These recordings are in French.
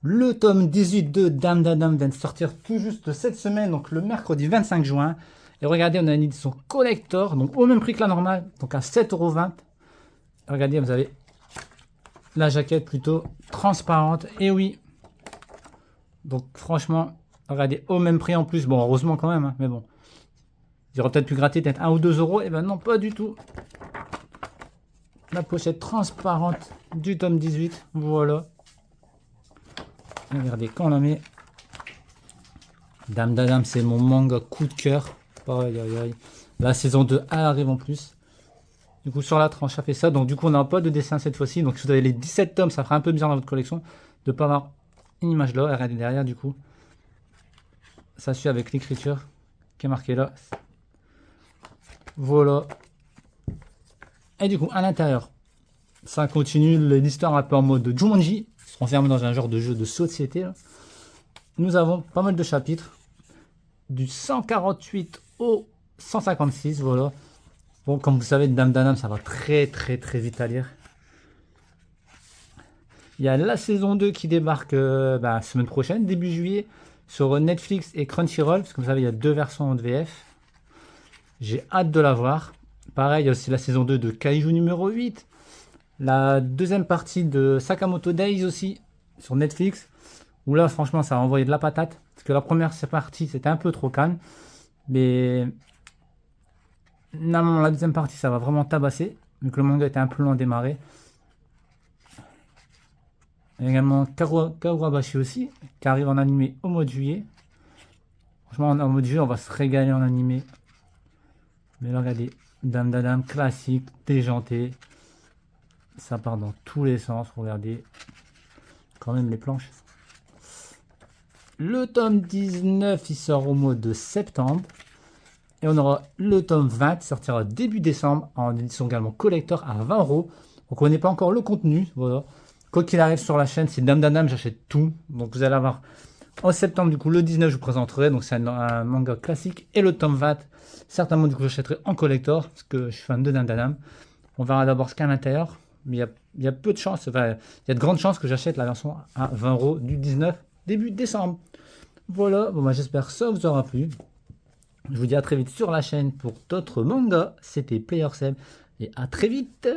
Le tome 18 de Dame d'Adam vient de sortir tout juste cette semaine, donc le mercredi 25 juin. Et regardez, on a une édition collector, donc au même prix que la normale, donc à 7,20 €. Regardez, vous avez la jaquette plutôt transparente. Et oui, donc franchement, regardez, au même prix en plus. Bon, heureusement quand même, hein, mais bon. Il aurait peut-être pu gratter peut-être 1 ou 2 euros. Et ben non, pas du tout. La pochette transparente du tome 18. Voilà. Regardez, quand on la met. Dame d'Adam, c'est mon manga coup de cœur. Aïe, aïe, aïe. La saison 2 elle arrive en plus. Du coup, sur la tranche, ça fait ça. Donc, du coup, on n'a pas de dessin cette fois-ci. Donc, si vous avez les 17 tomes, ça fera un peu bizarre dans votre collection de ne pas avoir une image là. Regardez derrière, du coup. Ça suit avec l'écriture qui est marquée là. Voilà. Et du coup, à l'intérieur, ça continue l'histoire un peu en mode Jumanji. Ils seront enfermés dans un genre de jeu de société. Là. Nous avons pas mal de chapitres. Du 148 au 156, voilà. Bon, comme vous savez, Dame d'Adam, ça va très vite à lire. Il y a la saison 2 qui débarque semaine prochaine, début juillet, sur Netflix et Crunchyroll, parce que vous savez, il y a 2 versions en VF. J'ai hâte de la voir. Pareil, il y a aussi la saison 2 de Kaiju numéro 8. La deuxième partie de Sakamoto Days aussi, sur Netflix. Où là, franchement, ça a envoyé de la patate. Parce que la première partie, c'était un peu trop calme. Mais normalement, la deuxième partie, ça va vraiment tabasser. Vu que le manga était un peu lent à démarrer. Il y a également Kawarabashi aussi, qui arrive en animé au mois de juillet. Franchement, en mois de juillet, on va se régaler en animé. Mais là, regardez, Dame d'Adam, classique, déjanté. Ça part dans tous les sens, regardez. Quand même les planches. Le tome 19, il sort au mois de septembre. Et on aura le tome 20 qui sortira début décembre en édition également collector à 20 €. Donc on connaît pas encore le contenu. Voilà. Quoi qu'il arrive sur la chaîne, c'est Dame d'Adam, j'achète tout. Donc vous allez avoir en septembre, du coup, le 19, je vous présenterai. Donc c'est un manga classique. Et le tome 20, certainement, du coup, j'achèterai en collector parce que je suis fan de Dame d'Adam. On verra d'abord ce qu'il y a à l'intérieur. Mais il y a peu de chances, enfin, il y a de grandes chances que j'achète la version à 20 € du 19 début décembre. Voilà, bon, j'espère que ça vous aura plu. Je vous dis à très vite sur la chaîne pour d'autres mangas. C'était Player Seb et à très vite.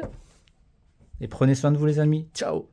Et prenez soin de vous les amis. Ciao.